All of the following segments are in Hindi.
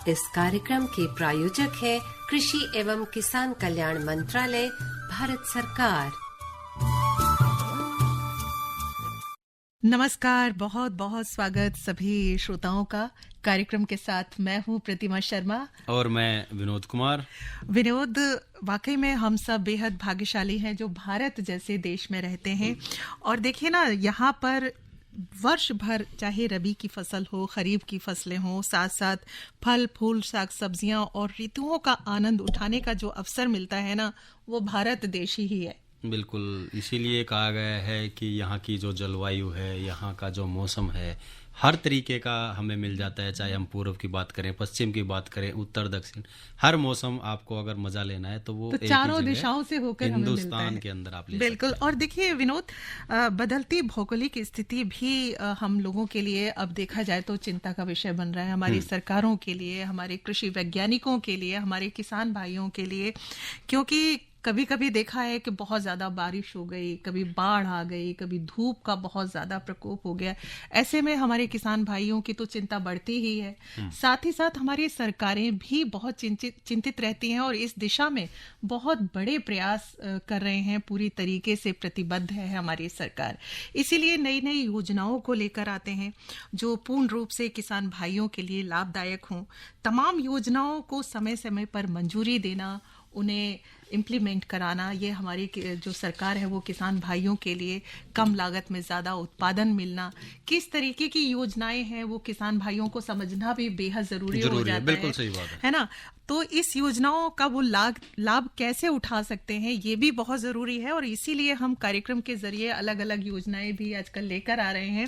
इस कार्यक्रम के प्रायोजक है कृषि एवं किसान कल्याण मंत्रालय, भारत सरकार। नमस्कार, बहुत बहुत स्वागत सभी श्रोताओं का। कार्यक्रम के साथ मैं हूं प्रतिमा शर्मा और मैं विनोद कुमार। विनोद, वाकई में हम सब बेहद भाग्यशाली हैं जो भारत जैसे देश में रहते हैं। और देखिए ना, यहाँ पर वर्ष भर चाहे रबी की फसल हो, खरीफ की फसलें हो, साथ साथ फल फूल, साग सब्जियां और ऋतुओं का आनंद उठाने का जो अवसर मिलता है ना, वो भारत देश ही है। बिल्कुल, इसीलिए कहा गया है कि यहाँ की जो जलवायु है, यहाँ का जो मौसम है, हर तरीके का हमें मिल जाता है। चाहे हम पूर्व की बात करें, पश्चिम की बात करें, उत्तर दक्षिण, हर मौसम आपको अगर मजा लेना है तो वो तो चारों दिशाओं से होकर हमें मिलता है। हिंदुस्तान के अंदर आप ले बिल्कुल। और देखिए विनोद, बदलती भौगोलिक स्थिति भी हम लोगों के लिए अब देखा जाए तो चिंता का विषय बन रहा है। हमारी सरकारों के लिए, हमारे कृषि वैज्ञानिकों के लिए, हमारे किसान भाइयों के लिए, क्योंकि कभी कभी देखा है कि बहुत ज्यादा बारिश हो गई, कभी बाढ़ आ गई, कभी धूप का बहुत ज्यादा प्रकोप हो गया। ऐसे में हमारे किसान भाइयों की तो चिंता बढ़ती ही है। साथ ही साथ हमारी सरकारें भी बहुत चिंतित रहती हैं और इस दिशा में बहुत बड़े प्रयास कर रहे हैं। पूरी तरीके से प्रतिबद्ध है हमारी सरकार। इसीलिए नई नई योजनाओं को लेकर आते हैं जो पूर्ण रूप से किसान भाइयों के लिए लाभदायक हों। तमाम योजनाओं को समय समय पर मंजूरी देना, उन्हें इम्प्लीमेंट कराना, ये हमारी जो सरकार है वो किसान भाइयों के लिए कम लागत में ज़्यादा उत्पादन मिलना, किस तरीके की योजनाएं हैं वो किसान भाइयों को समझना भी बेहद ज़रूरी हो जाता है। बिल्कुल सही बात है ना। तो इस योजनाओं का वो लाभ कैसे उठा सकते हैं, ये भी बहुत ज़रूरी है। और इसीलिए हम कार्यक्रम के जरिए अलग अलग योजनाएं भी आजकल लेकर आ रहे हैं।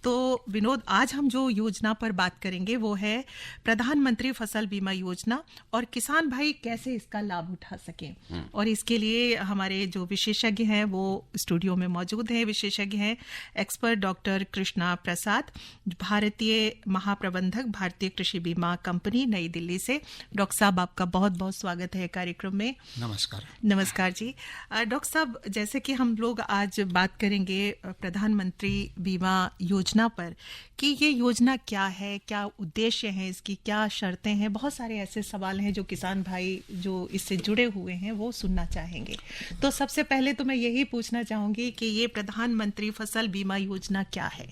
तो विनोद, आज हम जो योजना पर बात करेंगे वो है प्रधानमंत्री फसल बीमा योजना, और किसान भाई कैसे इसका लाभ उठा सकें। और इसके लिए हमारे जो विशेषज्ञ हैं वो स्टूडियो में मौजूद हैं। विशेषज्ञ हैं एक्सपर्ट डॉक्टर कृष्णा प्रसाद, भारतीय महाप्रबंधक, भारतीय कृषि बीमा कंपनी, नई दिल्ली से। डॉक्टर साहब, आपका बहुत बहुत स्वागत है कार्यक्रम में। नमस्कार। नमस्कार जी। डॉक्टर साहब, जैसे कि हम लोग आज बात करेंगे प्रधानमंत्री बीमा योजना पर कि ये योजना क्या है, क्या उद्देश्य है इसकी, क्या शर्तें हैं, बहुत सारे ऐसे सवाल हैं जो किसान भाई जो इससे जुड़े हुए हैं वो सुनना चाहेंगे। तो सबसे पहले तो मैं यही पूछना चाहूंगी कि ये प्रधानमंत्री फसल बीमा योजना क्या है।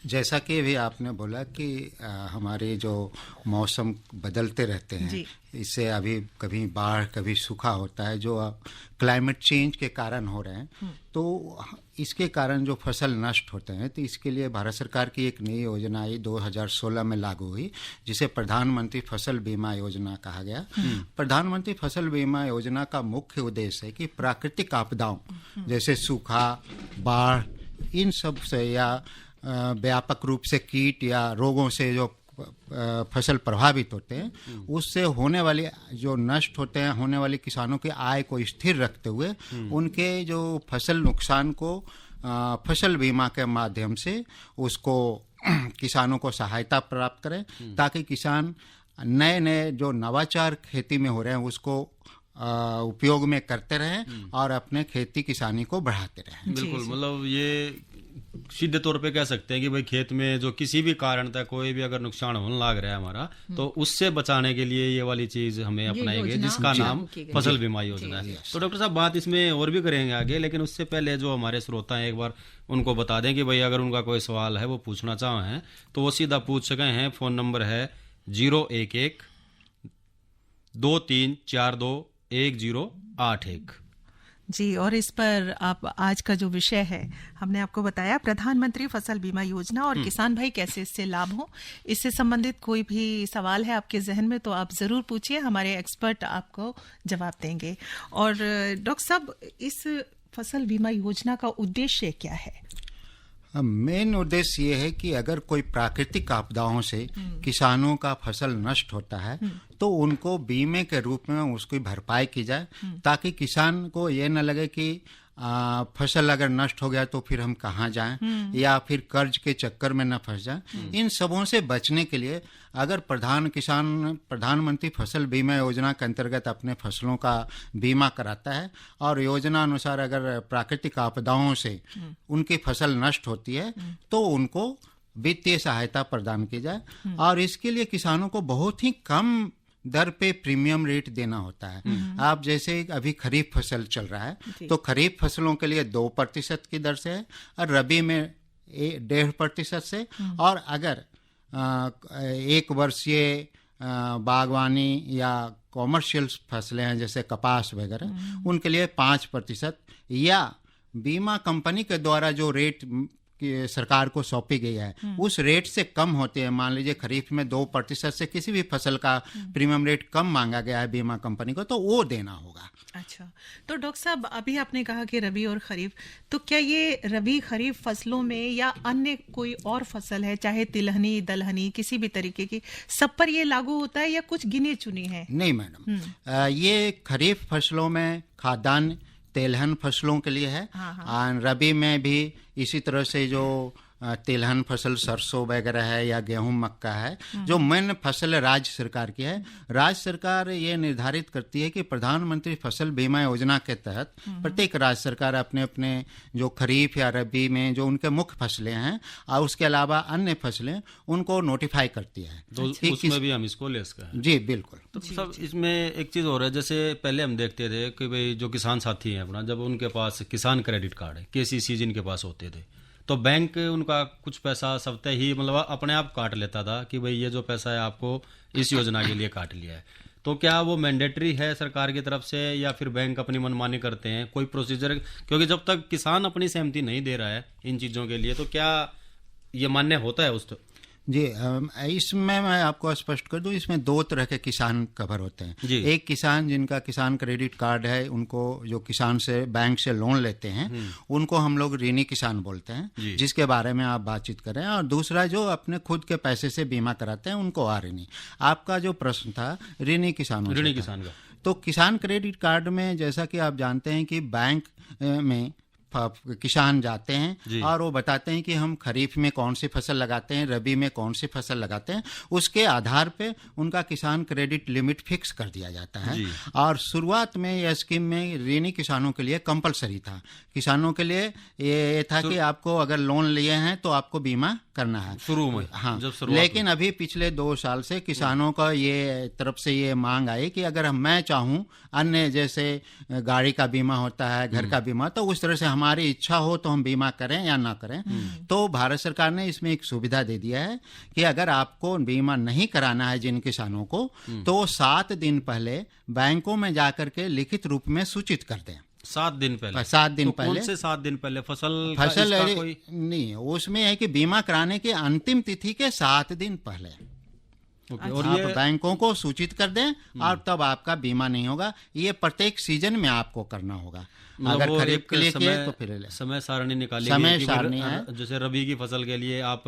जैसा कि भी आपने बोला कि हमारे जो मौसम बदलते रहते हैं, इससे अभी कभी बाढ़ कभी सूखा होता है, जो क्लाइमेट चेंज के कारण हो रहे हैं। तो इसके कारण जो फसल नष्ट होते हैं, तो इसके लिए भारत सरकार की एक नई योजना आई 2016 में लागू हुई, जिसे प्रधानमंत्री फसल बीमा योजना कहा गया। प्रधानमंत्री फसल बीमा योजना का मुख्य उद्देश्य है कि प्राकृतिक आपदाओं जैसे सूखा, बाढ़, इन सब से या व्यापक रूप से कीट या रोगों से जो फसल प्रभावित होते हैं, उससे होने वाली जो नष्ट होते हैं, होने वाली किसानों की आय को स्थिर रखते हुए उनके जो फसल नुकसान को फसल बीमा के माध्यम से उसको किसानों को सहायता प्राप्त करें, ताकि किसान नए नए जो नवाचार खेती में हो रहे हैं उसको उपयोग में करते रहें और अपने खेती किसानी को बढ़ाते रहें। बिल्कुल, मतलब ये सीधे तौर पे कह सकते हैं कि भाई खेत में जो किसी भी कारण तक कोई भी अगर नुकसान होने लग रहा है हमारा, तो उससे बचाने के लिए ये वाली चीज हमें अपनाएंगे, जिसका नाम फसल बीमा योजना है। तो डॉक्टर साहब, बात इसमें और भी करेंगे आगे, लेकिन उससे पहले जो हमारे श्रोता हैं एक बार उनको बता दें कि भाई अगर उनका कोई सवाल है वो पूछना चाहें तो वो सीधा पूछ सके हैं। फोन नंबर है 011-2342-1081 जी। और इस पर आप आज का जो विषय है हमने आपको बताया, प्रधानमंत्री फसल बीमा योजना और किसान भाई कैसे इससे लाभ हो। इससे संबंधित कोई भी सवाल है आपके जहन में तो आप जरूर पूछिए, हमारे एक्सपर्ट आपको जवाब देंगे। और डॉक्टर साहब, इस फसल बीमा योजना का उद्देश्य क्या है? मेन उद्देश्य ये है कि अगर कोई प्राकृतिक आपदाओं से किसानों का फसल नष्ट होता है तो उनको बीमे के रूप में उसकी भरपाई की जाए, ताकि किसान को ये न लगे कि फसल अगर नष्ट हो गया तो फिर हम कहाँ जाएं, या फिर कर्ज के चक्कर में न फंस जाएं। इन सबों से बचने के लिए अगर प्रधानमंत्री फसल बीमा योजना के अंतर्गत अपने फसलों का बीमा कराता है और योजना अनुसार अगर प्राकृतिक आपदाओं से उनकी फसल नष्ट होती है तो उनको वित्तीय सहायता प्रदान की जाए, और इसके लिए किसानों को बहुत ही कम दर पे प्रीमियम रेट देना होता है। आप जैसे अभी खरीफ फसल चल रहा है तो खरीफ फसलों के लिए 2% की दर से है, और रबी में 1.5% से, और अगर एक वर्षीय बागवानी या कॉमर्शियल फसलें हैं जैसे कपास वगैरह, उनके लिए 5%, या बीमा कंपनी के द्वारा जो रेट कि सरकार को सौंपी गई है उस रेट से कम होते हैं। मान लीजिए खरीफ में 2% से किसी भी फसल का प्रीमियम रेट कम मांगा गया है बीमा कंपनी को, तो वो देना होगा। अच्छा, तो डॉक्टर साहब अभी आपने कहा कि रबी और खरीफ, तो क्या ये रबी खरीफ फसलों में या अन्य कोई और फसल है, चाहे तिलहनी दलहनी किसी भी तरीके की, सब पर ये लागू होता है या कुछ गिने चुने हैं? नहीं मैडम, ये खरीफ फसलों में खाद्यान्न तेलहन फसलों के लिए है। रबी में भी इसी तरह से जो तिलहन फसल सरसों वगैरह है या गेहूं मक्का है, जो मेन फसल राज्य सरकार की है। राज्य सरकार ये निर्धारित करती है कि प्रधानमंत्री फसल बीमा योजना के तहत प्रत्येक राज्य सरकार अपने अपने जो खरीफ या रबी में जो उनके मुख्य फसलें हैं और उसके अलावा अन्य फसलें उनको नोटिफाई करती है। तो उसमें भी हम इसको ले सकते हैं? जी बिल्कुल। तो सब इसमें एक चीज और है, जैसे पहले हम देखते थे कि भाई जो किसान साथी हैं अपना, जब उनके पास किसान क्रेडिट कार्ड है, KCC जिनके पास होते थे, तो बैंक उनका कुछ पैसा सप्ताह ही मतलब अपने आप काट लेता था कि भाई ये जो पैसा है आपको इस योजना के लिए काट लिया है। तो क्या वो मैंडेटरी है सरकार की तरफ से, या फिर बैंक अपनी मनमानी करते हैं? कोई प्रोसीजर, क्योंकि जब तक किसान अपनी सहमति नहीं दे रहा है इन चीज़ों के लिए, तो क्या ये मान्य होता है? उस जी, इसमें मैं आपको स्पष्ट कर दूं, इसमें 2 तरह के किसान कवर होते हैं। एक किसान जिनका किसान क्रेडिट कार्ड है, उनको जो किसान से बैंक से लोन लेते हैं उनको हम लोग ऋणी किसान बोलते हैं, जिसके बारे में आप बातचीत कर रहे हैं। और दूसरा जो अपने खुद के पैसे से बीमा कराते हैं उनको अऋणी। आपका जो प्रश्न था ऋणी किसान का, तो किसान क्रेडिट कार्ड में जैसा कि आप जानते हैं कि बैंक में किसान जाते हैं और वो बताते हैं कि हम खरीफ में कौन सी फसल लगाते हैं, रबी में कौन सी फसल लगाते हैं। उसके आधार पे उनका किसान क्रेडिट लिमिट फिक्स कर दिया जाता है। और शुरुआत में यह स्कीम में ऋणी किसानों के लिए कंपलसरी था। किसानों के लिए ये था कि आपको अगर लोन लिए हैं तो आपको बीमा करना है शुरू में। हाँ, लेकिन अभी पिछले 2 साल से किसानों का ये तरफ से ये मांग आई कि अगर मैं चाहूँ अन्य जैसे गाड़ी का बीमा होता है, घर का बीमा, तो उस तरह से हमारी इच्छा हो तो हम बीमा करें या ना करें। तो भारत सरकार ने इसमें एक सुविधा दे दिया है कि अगर आपको बीमा नहीं कराना है जिन किसानों को, तो 7 दिन पहले बैंकों में जाकर के लिखित रूप में सूचित कर दें। 7 दिन पहले? 7 दिन तो पहले। कौन से 7 दिन पहले? फसल कोई नहीं, उसमें है कि बीमा कराने की अंतिम तिथि के 7 दिन पहले और आप बैंकों को सूचित कर दें और तब आपका बीमा नहीं होगा। ये प्रत्येक सीजन में आपको करना होगा। अगर खरीफ के लिए किए तो फिर समय सारणी निकाली, समय सारणी है। जैसे रबी की फसल के लिए आप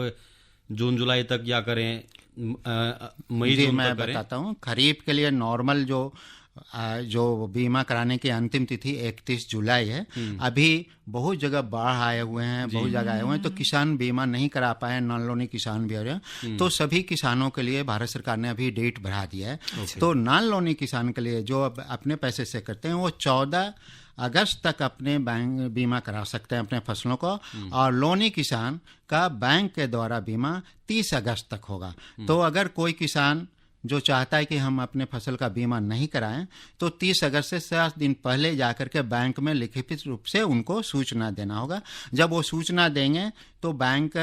जून जुलाई तक या करें, मई जून मैं तक करें। बताता हूँ, खरीफ के लिए नॉर्मल जो बीमा कराने की अंतिम तिथि 31 जुलाई है। अभी बहुत जगह बाढ़ आए हुए हैं, बहुत जगह आए हुए हैं, तो किसान बीमा नहीं करा पाए, नॉन लोनी किसान भी आ रहे हैं। तो सभी किसानों के लिए भारत सरकार ने अभी डेट बढ़ा दिया है। तो नॉन लोनी किसान के लिए जो अपने पैसे से करते हैं वो 14 अगस्त तक अपने बैंक बीमा करा सकते हैं अपने फसलों को, और लोनी किसान का बैंक के द्वारा बीमा 30 अगस्त तक होगा। तो अगर कोई किसान जो चाहता है कि हम अपने फसल का बीमा नहीं कराएं, तो 30 अगस्त से 7 दिन पहले जाकर के बैंक में लिखित रूप से उनको सूचना देना होगा। जब वो सूचना देंगे तो बैंक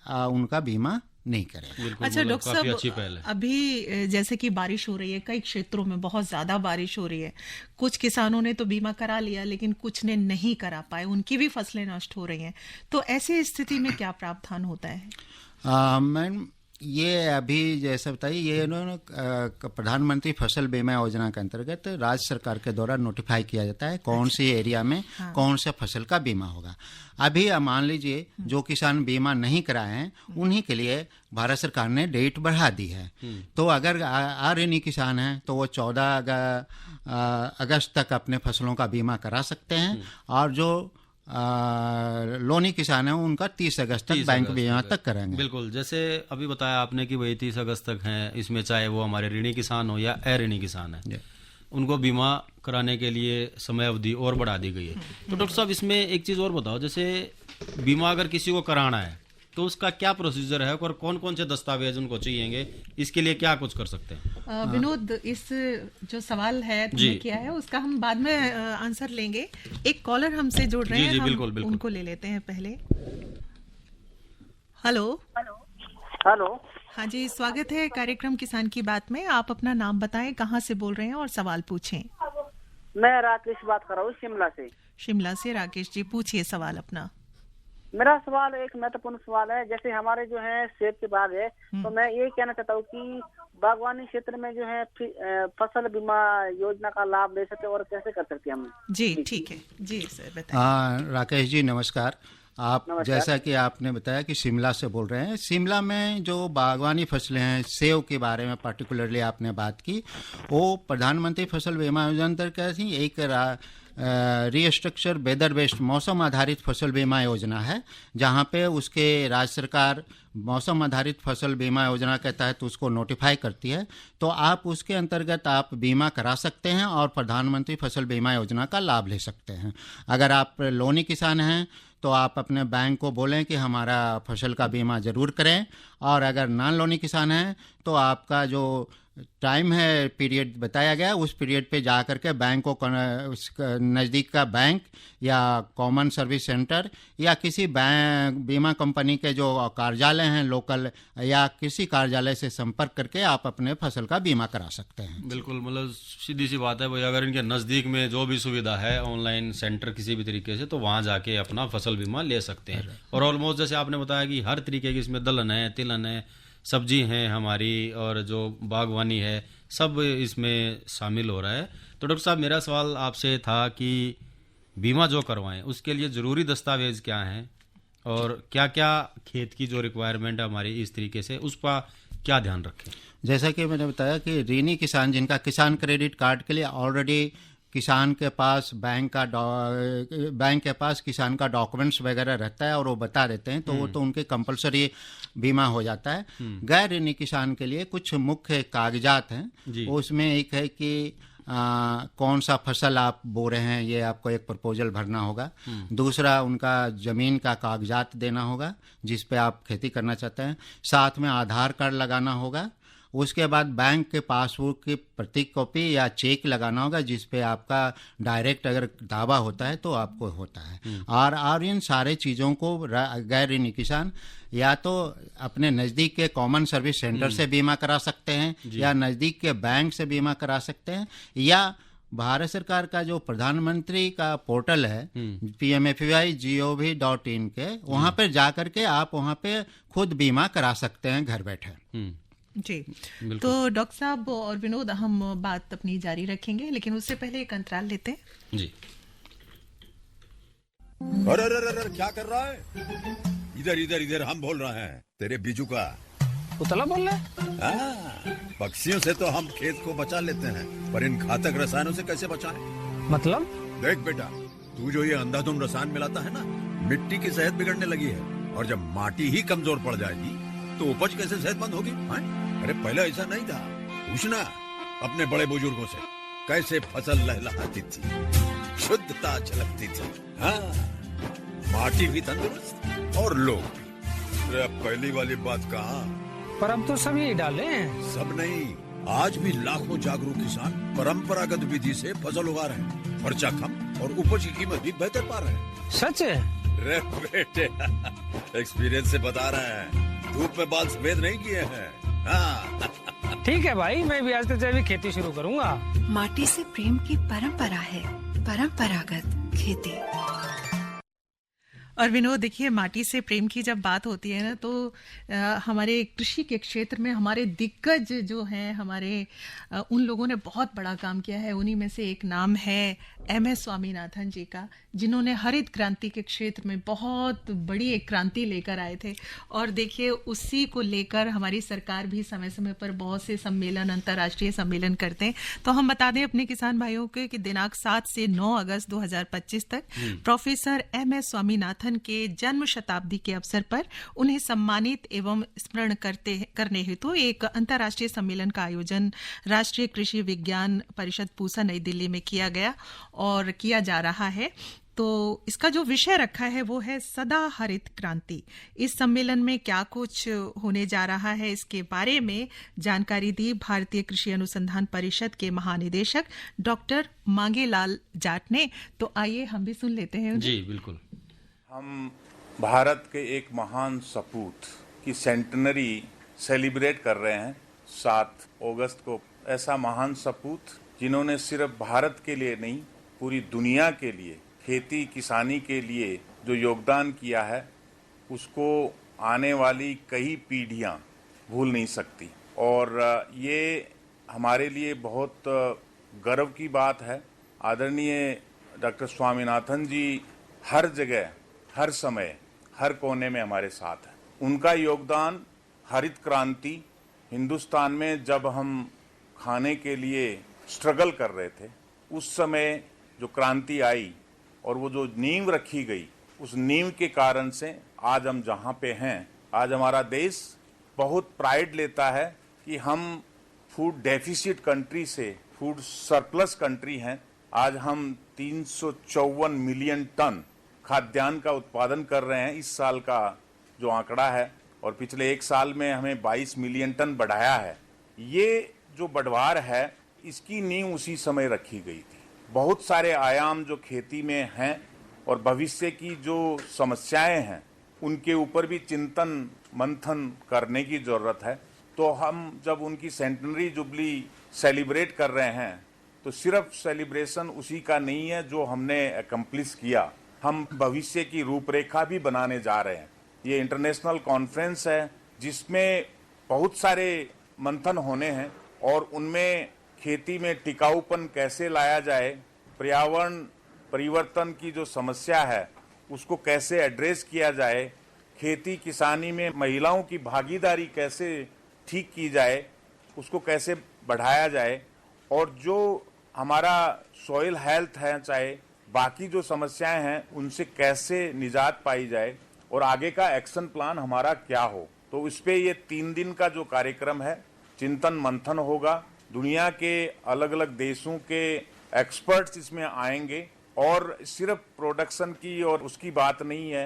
उनका बीमा नहीं करेगा। अच्छा डॉक्टर साहब, अभी जैसे कि बारिश हो रही है, कई क्षेत्रों में बहुत ज्यादा बारिश हो रही है, कुछ किसानों ने तो बीमा करा लिया लेकिन कुछ ने नहीं करा पाए, उनकी भी फसलें नष्ट हो रही हैं। तो ऐसी स्थिति में क्या प्रावधान होता है? मैम, ये अभी जैसा बताइए, ये उन्होंने प्रधानमंत्री फसल बीमा योजना के अंतर्गत राज्य सरकार के द्वारा नोटिफाई किया जाता है कौन सी एरिया में कौन सा फसल का बीमा होगा। अभी मान लीजिए जो किसान बीमा नहीं कराए हैं उन्हीं के लिए भारत सरकार ने डेट बढ़ा दी है। तो अगर अऋणी किसान हैं तो वो 14 अगस्त तक अपने फसलों का बीमा करा सकते हैं, और जो लोनी किसान है उनका 30 अगस्त तक बैंक बीमा तक करेंगे। बिल्कुल, जैसे अभी बताया आपने कि वही 30 अगस्त तक हैं, इसमें चाहे वो हमारे ऋणी किसान हो या अऋणी किसान है, उनको बीमा कराने के लिए समय अवधि और बढ़ा दी गई है। तो डॉक्टर साहब, इसमें एक चीज़ और बताओ, जैसे बीमा अगर किसी को कराना है तो उसका क्या प्रोसीजर है और कौन कौन से दस्तावेज उनको चाहिएंगे, इसके लिए क्या कुछ कर सकते हैं? विनोद, इस जो सवाल है तुमने किया है उसका हम बाद में आंसर लेंगे। एक कॉलर हमसे जुड़ रहे हैं, हम बिल्कुल। उनको ले लेते हैं पहले। हेलो। हाँ जी, स्वागत है कार्यक्रम किसान की बात में। आप अपना नाम बताएं, कहाँ से बोल रहे हैं और सवाल पूछें। मैं राकेश बात कर रहा हूँ शिमला से। शिमला से राकेश जी, पूछिए सवाल अपना। मेरा सवाल एक महत्वपूर्ण सवाल है। जैसे हमारे जो है सेब के बाग है, तो मैं ये कहना चाहता हूँ कि बागवानी क्षेत्र में जो है फसल बीमा योजना का लाभ ले सकते और कैसे कर सकते हैं हम? जी ठीक है जी सर, बताइए। राकेश जी नमस्कार। जैसा कि आपने बताया कि शिमला से बोल रहे हैं, शिमला में जो बागवानी फसलें हैं, सेब के बारे में पर्टिकुलरली आपने बात की, वो प्रधानमंत्री फसल बीमा योजना अंतर्गत ही एक रीस्ट्रक्चर वेदर बेस्ड मौसम आधारित फसल बीमा योजना है, जहां पे उसके राज्य सरकार मौसम आधारित फसल बीमा योजना के तहत उसको नोटिफाई करती है। तो आप उसके अंतर्गत आप बीमा करा सकते हैं और प्रधानमंत्री फसल बीमा योजना का लाभ ले सकते हैं। अगर आप लोनी किसान हैं तो आप अपने बैंक को बोलें कि हमारा फसल का बीमा ज़रूर करें, और अगर नॉन लोनी किसान हैं तो आपका जो टाइम है, पीरियड बताया गया, उस पीरियड पे जा करके बैंक को नज़दीक का बैंक या कॉमन सर्विस सेंटर या किसी बैंक बीमा कंपनी के जो कार्यालय हैं लोकल, या किसी कार्यालय से संपर्क करके आप अपने फसल का बीमा करा सकते हैं। बिल्कुल, मतलब सीधी सी बात है भाई, अगर इनके नज़दीक में जो भी सुविधा है ऑनलाइन सेंटर किसी भी तरीके से, तो वहाँ जाके अपना फसल बीमा ले सकते हैं। और ऑलमोस्ट जैसे आपने बताया कि हर तरीके की इसमें दलहन है, तिलहन है, सब्जी है हमारी, और जो बागवानी है, सब इसमें शामिल हो रहा है। तो डॉक्टर साहब, मेरा सवाल आपसे था कि बीमा जो करवाएं उसके लिए ज़रूरी दस्तावेज क्या हैं और क्या क्या खेत की जो रिक्वायरमेंट है हमारी इस तरीके से, उस पर क्या ध्यान रखें? जैसा कि मैंने बताया कि ऋणी किसान जिनका किसान क्रेडिट कार्ड के लिए ऑलरेडी किसान के पास बैंक के पास किसान का डॉक्यूमेंट्स वगैरह रहता है और वो बता देते हैं, तो वो तो उनके कंपलसरी बीमा हो जाता है। गैर ऋणी किसान के लिए कुछ मुख्य कागजात हैं, उसमें एक है कि कौन सा फसल आप बो रहे हैं, ये आपको एक प्रपोजल भरना होगा। दूसरा, उनका ज़मीन का कागजात देना होगा जिस पे आप खेती करना चाहते हैं। साथ में आधार कार्ड लगाना होगा। उसके बाद बैंक के पासबुक की प्रति कॉपी या चेक लगाना होगा जिस पे आपका डायरेक्ट अगर दावा होता है तो आपको होता है। और इन सारे चीज़ों को गैर ऋणी किसान या तो अपने नज़दीक के कॉमन सर्विस सेंटर से बीमा करा सकते हैं, या नज़दीक के बैंक से बीमा करा सकते हैं, या भारत सरकार का जो प्रधानमंत्री का पोर्टल है pmfbi.gov.in के, वहाँ पर जा करके आप वहाँ पे खुद बीमा करा सकते हैं घर बैठे। जी, तो डॉक्टर साहब और विनोद, हम बात अपनी जारी रखेंगे, लेकिन उससे पहले एक अंतराल लेते हैं। जी। अरे क्या कर रहा है? इधर इधर इधर, हम बोल रहे हैं तेरे बीजू का। उतला बोल रहा है? पक्षियों से तो हम खेत को बचा लेते हैं, पर इन घातक रसायनों से कैसे बचाएं? मतलब? देख बेटा, तू जो ये अंधाधुंध रसायन मिलाता है ना, मिट्टी की सेहत बिगड़ने लगी है, और जब माटी ही कमजोर पड़ जाएगी तो उपज कैसे सेहतमंद होगी? अरे पहले ऐसा नहीं था। पूछना अपने बड़े बुजुर्गों से, कैसे फसल लहलहाती थी, शुद्धता झलकती थी। हाँ, माटी भी तंदुरुस्त और लोग भी। अब पहली वाली बात कहाँ? पर अब तो सब यही डाले हैं। सब नहीं, आज भी लाखों जागरूक किसान परंपरागत विधि से फसल उगा रहे हैं। खर्चा कम और उपज की कीमत भी बेहतर पा रहे हैं। सच है? रे बेटे, एक्सपीरियंस से बता रहे हैं, धूप में बाल सफेद नहीं किए हैं। हाँ। ठीक है भाई, मैं भी आज से जैविक खेती शुरू करूंगा। माटी से प्रेम की परंपरा है, परंपरागत खेती। और विनोद, देखिए, माटी से प्रेम की जब बात होती है ना, तो हमारे कृषि के क्षेत्र में हमारे दिग्गज जो हैं, हमारे उन लोगों ने बहुत बड़ा काम किया है। उन्हीं में से एक नाम है MS स्वामीनाथन जी का, जिन्होंने हरित क्रांति के क्षेत्र में बहुत बड़ी एक क्रांति लेकर आए थे। और देखिए, उसी को लेकर हमारी सरकार भी समय समय पर बहुत से सम्मेलन, अंतर्राष्ट्रीय सम्मेलन करते हैं। तो हम बता दें अपने किसान भाइयों को कि दिनांक 7 से 9 अगस्त 2025 तक प्रोफेसर MS स्वामीनाथन के जन्म शताब्दी के अवसर पर उन्हें सम्मानित एवं स्मरण करने हेतु एक अंतर्राष्ट्रीय सम्मेलन का आयोजन राष्ट्रीय कृषि विज्ञान परिषद पूसा नई दिल्ली में किया गया और किया जा रहा है। तो तो इसका जो विषय रखा है वो है सदा हरित क्रांति। इस सम्मेलन में क्या कुछ होने जा रहा है, इसके बारे में जानकारी दी भारतीय कृषि अनुसंधान परिषद के महानिदेशक डॉक्टर मांगेलाल जाट ने। तो आइए हम भी सुन लेते हैं। जी बिल्कुल। हम भारत के एक महान सपूत की सेंटेनरी सेलिब्रेट कर रहे हैं 7 अगस्त को। ऐसा महान सपूत जिन्होंने सिर्फ भारत के लिए नहीं, पूरी दुनिया के लिए खेती किसानी के लिए जो योगदान किया है, उसको आने वाली कई पीढ़ियां भूल नहीं सकती। और ये हमारे लिए बहुत गर्व की बात है। आदरणीय डॉक्टर स्वामीनाथन जी हर जगह, हर समय, हर कोने में हमारे साथ हैं। उनका योगदान हरित क्रांति, हिंदुस्तान में जब हम खाने के लिए स्ट्रगल कर रहे थे, उस समय जो क्रांति आई और वो जो नींव रखी गई, उस नींव के कारण से आज हम जहाँ पे हैं, आज हमारा देश बहुत प्राइड लेता है कि हम फूड डेफिसिट कंट्री से फूड सरप्लस कंट्री हैं। आज हम 354 मिलियन टन खाद्यान्न का उत्पादन कर रहे हैं। इस साल का जो आंकड़ा है, और पिछले एक साल में हमें 22 मिलियन टन बढ़ाया है। ये जो बढ़वार है, इसकी नींव उसी समय रखी गई थी। बहुत सारे आयाम जो खेती में हैं और भविष्य की जो समस्याएं हैं, उनके ऊपर भी चिंतन मंथन करने की जरूरत है। तो हम जब उनकी सेंटेनरी जुबली सेलिब्रेट कर रहे हैं, तो सिर्फ सेलिब्रेशन उसी का नहीं है जो हमने अकम्प्लिश किया, हम भविष्य की रूपरेखा भी बनाने जा रहे हैं। ये इंटरनेशनल कॉन्फ्रेंस है जिसमें बहुत सारे मंथन होने हैं और उनमें खेती में टिकाऊपन कैसे लाया जाए, पर्यावरण परिवर्तन की जो समस्या है उसको कैसे एड्रेस किया जाए, खेती किसानी में महिलाओं की भागीदारी कैसे ठीक की जाए, उसको कैसे बढ़ाया जाए, और जो हमारा सॉइल हेल्थ है, चाहे बाकी जो समस्याएं हैं, उनसे कैसे निजात पाई जाए और आगे का एक्शन प्लान हमारा क्या हो। तो इस पे ये 3 दिन का जो कार्यक्रम है, चिंतन मंथन होगा। दुनिया के अलग अलग देशों के एक्सपर्ट्स इसमें आएंगे और सिर्फ प्रोडक्शन की और उसकी बात नहीं है,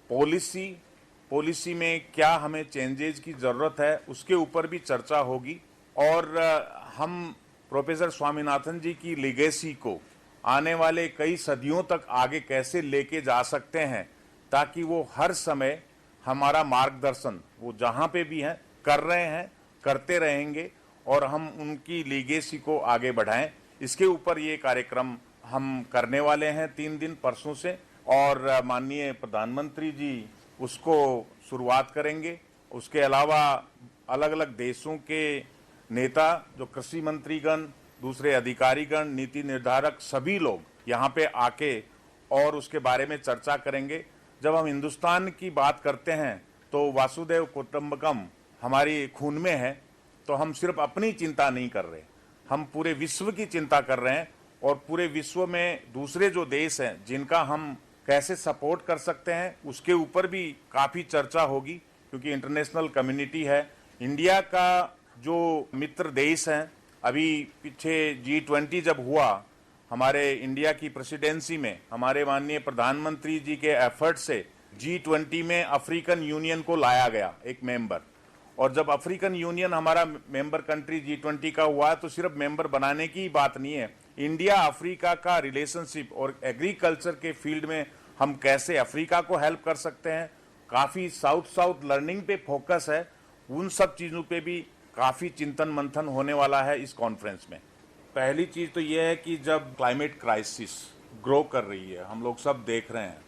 पॉलिसी में क्या हमें चेंजेस की जरूरत है, उसके ऊपर भी चर्चा होगी। और हम प्रोफेसर स्वामीनाथन जी की लेगेसी को आने वाले कई सदियों तक आगे कैसे लेके जा सकते हैं, ताकि वो हर समय हमारा मार्गदर्शन, वो जहाँ पे भी हैं कर रहे हैं, करते रहेंगे, और हम उनकी लीगेसी को आगे बढ़ाएं। इसके ऊपर ये कार्यक्रम हम करने वाले हैं 3 दिन परसों से, और माननीय प्रधानमंत्री जी उसको शुरुआत करेंगे। उसके अलावा अलग अलग देशों के नेता, जो कृषि मंत्रीगण, दूसरे अधिकारीगण, नीति निर्धारक, सभी लोग यहाँ पे आके और उसके बारे में चर्चा करेंगे। जब हम हिंदुस्तान की बात करते हैं तो वासुदेव कुटुंबकम हमारी खून में है। तो हम सिर्फ अपनी चिंता नहीं कर रहे, हम पूरे विश्व की चिंता कर रहे हैं, और पूरे विश्व में दूसरे जो देश हैं जिनका हम कैसे सपोर्ट कर सकते हैं, उसके ऊपर भी काफ़ी चर्चा होगी, क्योंकि इंटरनेशनल कम्युनिटी है। इंडिया का जो मित्र देश हैं, अभी पीछे G20 जब हुआ, हमारे इंडिया की प्रेसिडेंसी में हमारे माननीय प्रधानमंत्री जी के एफर्ट से G20 में अफ्रीकन यूनियन को लाया गया, एक मेंबर। और जब अफ्रीकन यूनियन हमारा मेंबर कंट्री G20 का हुआ, तो सिर्फ मेंबर बनाने की बात नहीं है, इंडिया अफ्रीका का रिलेशनशिप और एग्रीकल्चर के फील्ड में हम कैसे अफ्रीका को हेल्प कर सकते हैं, काफ़ी साउथ लर्निंग पे फोकस है। उन सब चीज़ों पे भी काफ़ी चिंतन मंथन होने वाला है इस कॉन्फ्रेंस में। पहली चीज़ तो यह है कि जब क्लाइमेट क्राइसिस ग्रो कर रही है, हम लोग सब देख रहे हैं,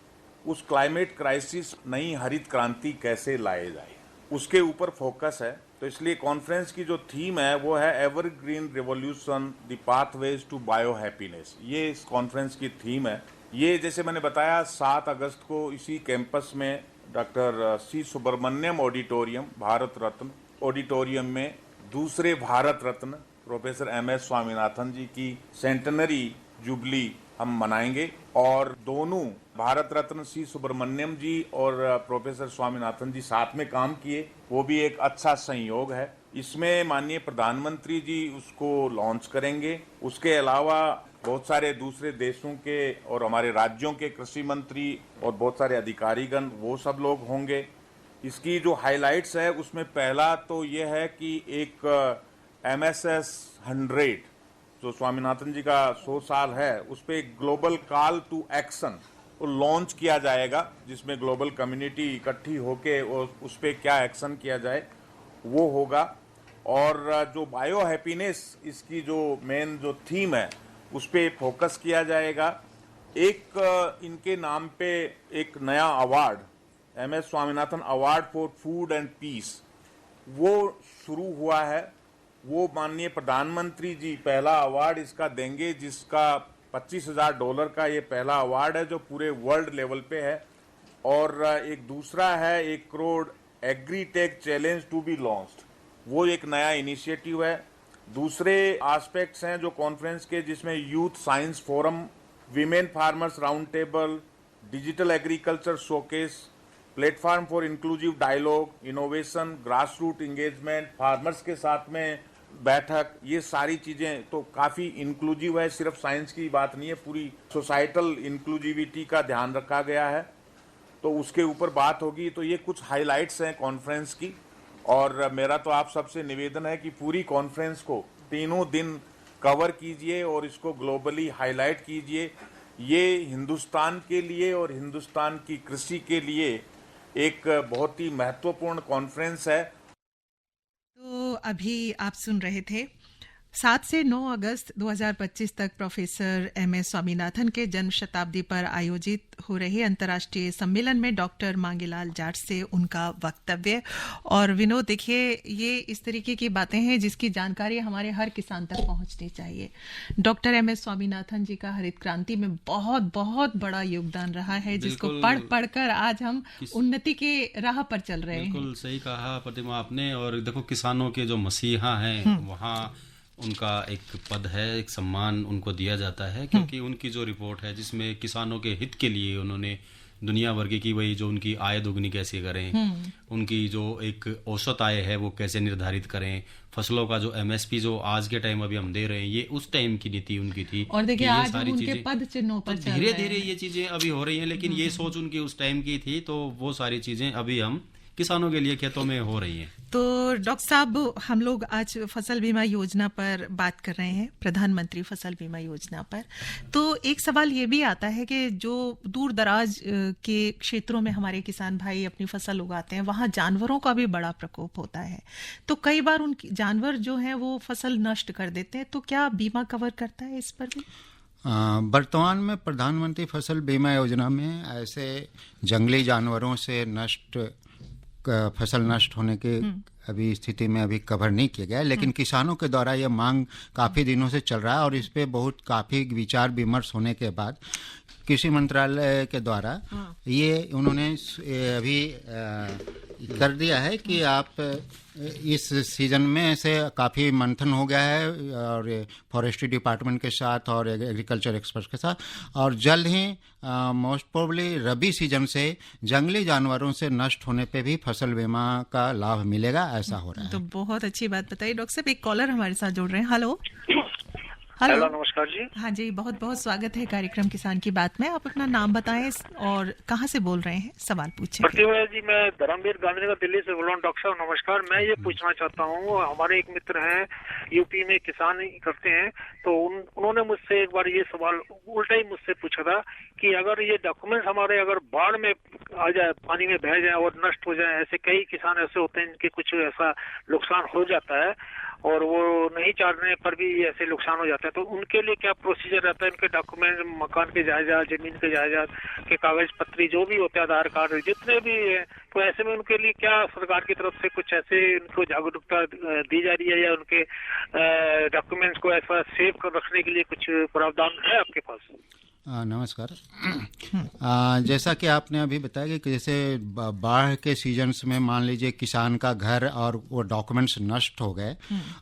उस क्लाइमेट क्राइसिस नई हरित क्रांति कैसे लाए जाए, उसके ऊपर फोकस है। तो इसलिए कॉन्फ्रेंस की जो थीम है वो है evergreen revolution, the pathways to bio happiness. ये इस कॉन्फ्रेंस की थीम है। ये जैसे मैंने बताया 7 अगस्त को इसी कैंपस में doctor C Subramaniam auditorium, Bharat Ratna auditorium में दूसरे भारत रत्न प्रोफेसर MS स्वामीनाथन जी की सेंटेनरी जुबली हम मनाएंगे। और दोनों भारत रत्न सी सुब्रमण्यम जी और प्रोफेसर स्वामीनाथन जी साथ में काम किए, वो भी एक अच्छा संयोग है। इसमें माननीय प्रधानमंत्री जी उसको लॉन्च करेंगे। उसके अलावा बहुत सारे दूसरे देशों के और हमारे राज्यों के कृषि मंत्री और बहुत सारे अधिकारीगण वो सब लोग होंगे। इसकी जो हाइलाइट्स है उसमें पहला तो ये है कि एक MSS 100 जो स्वामीनाथन जी का 100 साल है उस पर एक global call to action launch किया जाएगा, जिसमें ग्लोबल कम्युनिटी इकट्ठी होके उस पर क्या एक्शन किया जाए वो होगा। और जो बायो हैप्पीनेस इसकी जो मेन जो थीम है उस पर फोकस किया जाएगा। एक इनके नाम पे एक नया award MS Swaminathan award for food and peace वो शुरू हुआ है। वो माननीय प्रधानमंत्री जी पहला अवार्ड इसका देंगे, जिसका $25,000 का ये पहला अवार्ड है जो पूरे वर्ल्ड लेवल पे है। और एक दूसरा है 1 crore agritech challenge to be launched, वो एक नया इनिशिएटिव है। दूसरे एस्पेक्ट्स हैं जो कॉन्फ्रेंस के, जिसमें youth science forum, women farmers round table, digital agriculture showcase, platform for inclusive dialogue, innovation, grass root engagement, farmers के साथ में बैठक, ये सारी चीजें तो काफी इंक्लूसिव है। सिर्फ साइंस की बात नहीं है, पूरी सोसाइटल इंक्लूसिविटी का ध्यान रखा गया है, तो उसके ऊपर बात होगी। तो ये कुछ हाइलाइट्स हैं कॉन्फ्रेंस की। और मेरा तो आप सबसे निवेदन है कि पूरी कॉन्फ्रेंस को तीनों दिन कवर कीजिए और इसको ग्लोबली हाईलाइट कीजिए। ये हिंदुस्तान के लिए और हिंदुस्तान की कृषि के लिए एक बहुत ही महत्वपूर्ण कॉन्फ्रेंस है। तो अभी आप सुन रहे थे 7 से 9 अगस्त 2025 तक प्रोफेसर MS स्वामीनाथन के जन्म शताब्दी पर आयोजित हो रहे अंतर्राष्ट्रीय सम्मेलन में डॉक्टर मांगेलाल जाट से उनका वक्तव्य। और विनोद, देखिए ये इस तरीके की बातें हैं जिसकी जानकारी हमारे हर किसान तक पहुंचनी चाहिए। डॉक्टर MS स्वामीनाथन जी का हरित क्रांति में बहुत बहुत बड़ा योगदान रहा है, जिसको पढ़ पढ़कर आज हम उन्नति के राह पर चल रहे हैं। बिल्कुल सही कहा प्रतिमा आपने। और देखो, किसानों के जो मसीहा हैं वहाँ उनका एक पद है, एक सम्मान उनको दिया जाता है, क्योंकि उनकी जो रिपोर्ट है जिसमें किसानों के हित के लिए उन्होंने दुनिया भर की वही जो उनकी आय दोगुनी कैसे करें, उनकी जो एक औसत आय है वो कैसे निर्धारित करें, फसलों का जो MSP जो आज के टाइम अभी हम दे रहे हैं ये उस टाइम की नीति उनकी थी। और देखिए आज उनके पद चिन्हों पर धीरे धीरे ये चीजें अभी हो रही हैं, लेकिन ये सोच उनकी उस टाइम की थी, तो वो सारी चीजें अभी हम किसानों के लिए खेतों में हो रही हैं। तो डॉक्टर साहब, हम लोग आज फसल बीमा योजना पर बात कर रहे हैं, प्रधानमंत्री फसल बीमा योजना पर। तो एक सवाल ये भी आता है कि जो दूर दराज के क्षेत्रों में हमारे किसान भाई अपनी फसल उगाते हैं, वहाँ जानवरों का भी बड़ा प्रकोप होता है। तो कई बार उन जानवर जो हैं वो फसल नष्ट कर देते हैं, तो क्या बीमा कवर करता है इस पर भी? वर्तमान में प्रधानमंत्री फसल बीमा योजना में ऐसे जंगली जानवरों से फसल नष्ट होने के अभी स्थिति में अभी कवर नहीं किया गया है, लेकिन किसानों के द्वारा यह मांग काफ़ी दिनों से चल रहा है। और इस पे बहुत काफ़ी विचार विमर्श होने के बाद कृषि मंत्रालय के द्वारा ये उन्होंने अभी कर दिया है कि आप इस सीजन में से काफ़ी मंथन हो गया है और फॉरेस्ट्री डिपार्टमेंट के साथ और एग्रीकल्चर एक्सपर्ट्स के साथ, और जल्द ही मोस्ट प्रोबेबली रबी सीजन से जंगली जानवरों से नष्ट होने पे भी फसल बीमा का लाभ मिलेगा, ऐसा हो रहा है। तो बहुत अच्छी बात बताई डॉक्टर साहब। एक कॉलर हमारे साथ जुड़ रहे हैं। हेलो, नमस्कार जी। हाँ जी, बहुत बहुत स्वागत है कार्यक्रम किसान की बात में। आप अपना नाम बताएं और कहाँ से बोल रहे हैं, सवाल पूछें। प्रतिभा जी, मैं धर्मवीर गांधीनगर दिल्ली से बोल रहा हूँ। डॉक्टर साहब नमस्कार। मैं ये पूछना चाहता हूँ, हमारे एक मित्र हैं यूपी में, किसान करते हैं, तो उन्होंने मुझसे एक बार ये सवाल उल्टा ही मुझसे पूछा था कि अगर ये डॉक्यूमेंट्स हमारे अगर बाढ़ में आ जाए, पानी में बह जाए और नष्ट हो जाए, ऐसे कई किसान ऐसे होते हैं जिनके कुछ ऐसा नुकसान हो जाता है और वो नहीं चाहने पर भी ऐसे नुकसान हो जाता है, तो उनके लिए क्या प्रोसीजर रहता है? उनके डॉक्यूमेंट, मकान के जायदाद, जमीन के जायदाद के कागज पत्री जो भी होते हैं, आधार कार्ड जितने भी है, तो ऐसे में उनके लिए क्या सरकार की तरफ से कुछ ऐसे उनको जागरूकता दी जा रही है या उनके डॉक्यूमेंट्स को ऐसा सेव कर रखने के लिए कुछ प्रावधान है आपके पास? नमस्कार। जैसा कि आपने अभी बताया कि जैसे बाढ़ के सीजन्स में मान लीजिए किसान का घर और वो डॉक्यूमेंट्स नष्ट हो गए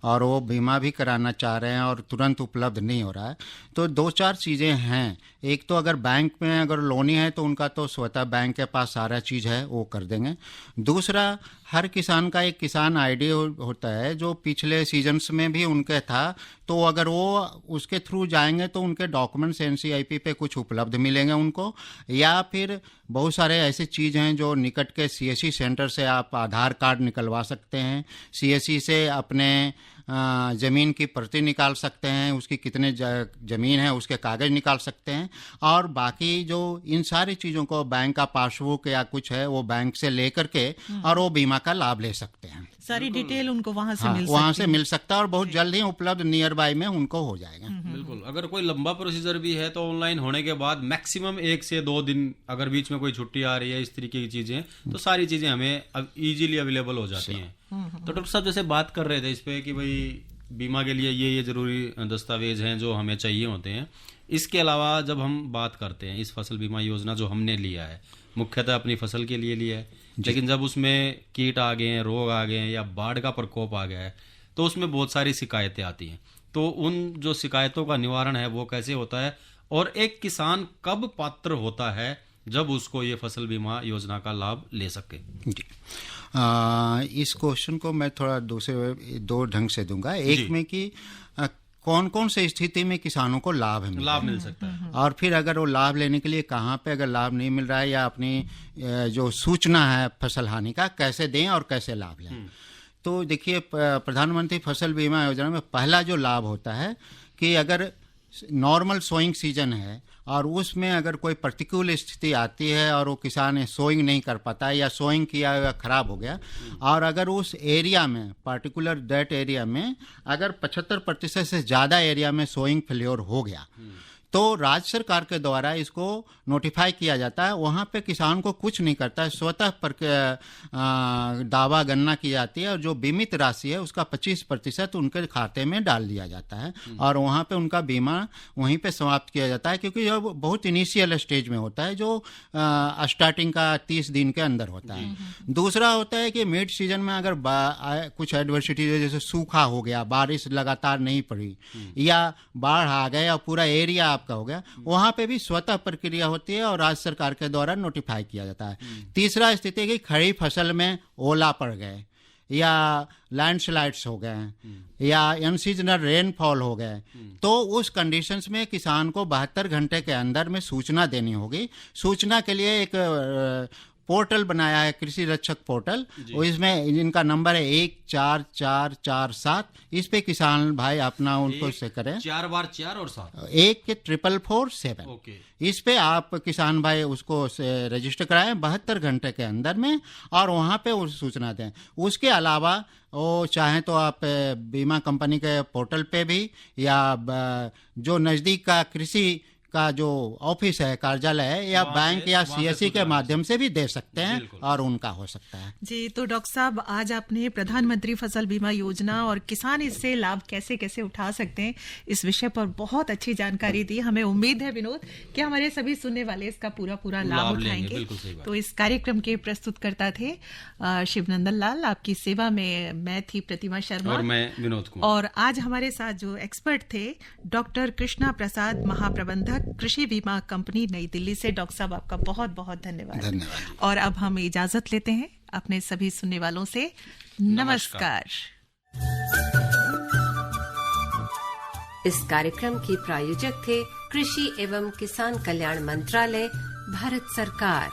और वो बीमा भी कराना चाह रहे हैं और तुरंत उपलब्ध नहीं हो रहा है, तो 2-4 चीज़ें हैं। एक तो अगर बैंक में अगर लोनी है तो उनका तो स्वतः बैंक के पास सारा चीज़ है, वो कर देंगे। दूसरा, हर किसान का एक किसान आईडी होता है जो पिछले सीजन्स में भी उनके था, तो अगर वो उसके थ्रू जाएंगे तो उनके डॉक्यूमेंट्स एनसीआईपी पे कुछ उपलब्ध मिलेंगे उनको, या फिर बहुत सारे ऐसी चीज़ हैं जो निकट के सीएससी सेंटर से आप आधार कार्ड निकलवा सकते हैं, सीएससी से अपने ज़मीन की प्रति निकाल सकते हैं, उसकी कितने ज़मीन है उसके कागज़ निकाल सकते हैं, और बाकी जो इन सारी चीज़ों को बैंक का पासबुक या कुछ है वो बैंक से लेकर के और वो बीमा का लाभ ले सकते हैं। सारी डिटेल उनको वहाँ से मिल सकता है और बहुत जल्द ही उपलब्ध नियर बाय में उनको हो जाएगा। बिल्कुल, अगर कोई लंबा प्रोसीजर भी है तो ऑनलाइन होने के बाद मैक्सिमम 1 से 2 दिन, अगर बीच में कोई छुट्टी आ रही है इस तरीके की चीजें, तो सारी चीजें हमें इजीली अवेलेबल हो जाती हैं। तो डॉक्टर साहब जैसे बात कर रहे थे इस पे कि भाई बीमा के लिए ये जरूरी दस्तावेज हैं जो हमें चाहिए होते हैं। इसके अलावा जब हम बात करते हैं इस फसल बीमा योजना जो हमने लिया है, मुख्यतः अपनी फसल के लिए लिया है, लेकिन जब उसमें कीट आ गए हैं, रोग आ गए हैं या बाढ़ का प्रकोप आ गया है, तो उसमें बहुत सारी शिकायतें आती हैं। तो उन जो शिकायतों का निवारण है वो कैसे होता है, और एक किसान कब पात्र होता है जब उसको ये फसल बीमा योजना का लाभ ले सके? जी, इस क्वेश्चन को मैं थोड़ा दो ढंग से दूंगा। एक में कि कौन कौन से स्थिति में किसानों को लाभ मिल सकता है, और फिर अगर वो लाभ लेने के लिए कहाँ पे अगर लाभ नहीं मिल रहा है, या अपनी जो सूचना है फसल हानि का कैसे दें और कैसे लाभ लें। तो देखिए, प्रधानमंत्री फसल बीमा योजना में पहला जो लाभ होता है कि अगर नॉर्मल सोइंग सीजन है और उसमें अगर कोई प्रतिकूल स्थिति आती है और वो किसान सोइंग नहीं कर पाता है या सोइंग किया हुआ खराब हो गया, और अगर उस एरिया में पर्टिकुलर दैट एरिया में अगर 75% से ज़्यादा एरिया में सोइंग फेल्योर हो गया, तो राज्य सरकार के द्वारा इसको नोटिफाई किया जाता है। वहाँ पे किसान को कुछ नहीं करता है, स्वतः पर दावा गणना की जाती है और जो बीमित राशि है उसका 25% उनके खाते में डाल दिया जाता है और वहाँ पे उनका बीमा वहीं पे समाप्त किया जाता है, क्योंकि यह बहुत इनिशियल स्टेज में होता है, जो स्टार्टिंग का 30 दिन के अंदर होता है। दूसरा होता है कि मिड सीजन में अगर कुछ एडवर्सिटी जैसे सूखा हो गया, बारिश लगातार नहीं पड़ी या बाढ़ आ गया या पूरा एरिया आपका हो गया, वहां पे भी स्वतः प्रक्रिया होती है और राज्य सरकार के द्वारा नोटिफाई किया जाता है। तीसरा स्थिति है कि खड़ी फसल में ओला पड़ गए या लैंडस्लाइड्स हो गए या अनसीजनल रेनफॉल हो गए, तो उस कंडीशंस में किसान को 72 घंटे के अंदर में सूचना देनी होगी। सूचना के लिए एक पोर्टल बनाया है, कृषि रक्षक पोर्टल, इसमें इनका नंबर है 14447। इस पे किसान भाई अपना उनको से करें 4 बार 4 और 7 1 के 44447। इस पे आप किसान भाई उसको रजिस्टर कराएं 72 घंटे के अंदर में और वहाँ पे उस सूचना दें। उसके अलावा वो चाहें तो आप बीमा कंपनी के पोर्टल पे भी या जो नज़दीक का कृषि का जो ऑफिस है, कार्यालय है, या बैंक या सीएससी के माध्यम से भी दे सकते हैं और उनका हो सकता है। जी, तो डॉक्टर साहब आज आपने प्रधानमंत्री फसल बीमा योजना और किसान इससे लाभ कैसे कैसे उठा सकते हैं इस विषय पर बहुत अच्छी जानकारी दी। हमें उम्मीद है विनोद कि हमारे सभी सुनने वाले इसका पूरा लाभ उठाएंगे। तो इस कार्यक्रम के प्रस्तुतकर्ता थे शिवनंदन लाल, आपकी सेवा में मैं थी प्रतिमा शर्मा और मैं विनोद कुमार, और आज हमारे साथ जो एक्सपर्ट थे डॉक्टर कृष्णा प्रसाद, महाप्रबंधक कृषि बीमा कंपनी नई दिल्ली से। डॉक्टर साहब आपका बहुत बहुत धन्यवाद। और अब हम इजाजत लेते हैं अपने सभी सुनने वालों से। नमस्कार। इस कार्यक्रम के प्रायोजक थे कृषि एवं किसान कल्याण मंत्रालय, भारत सरकार।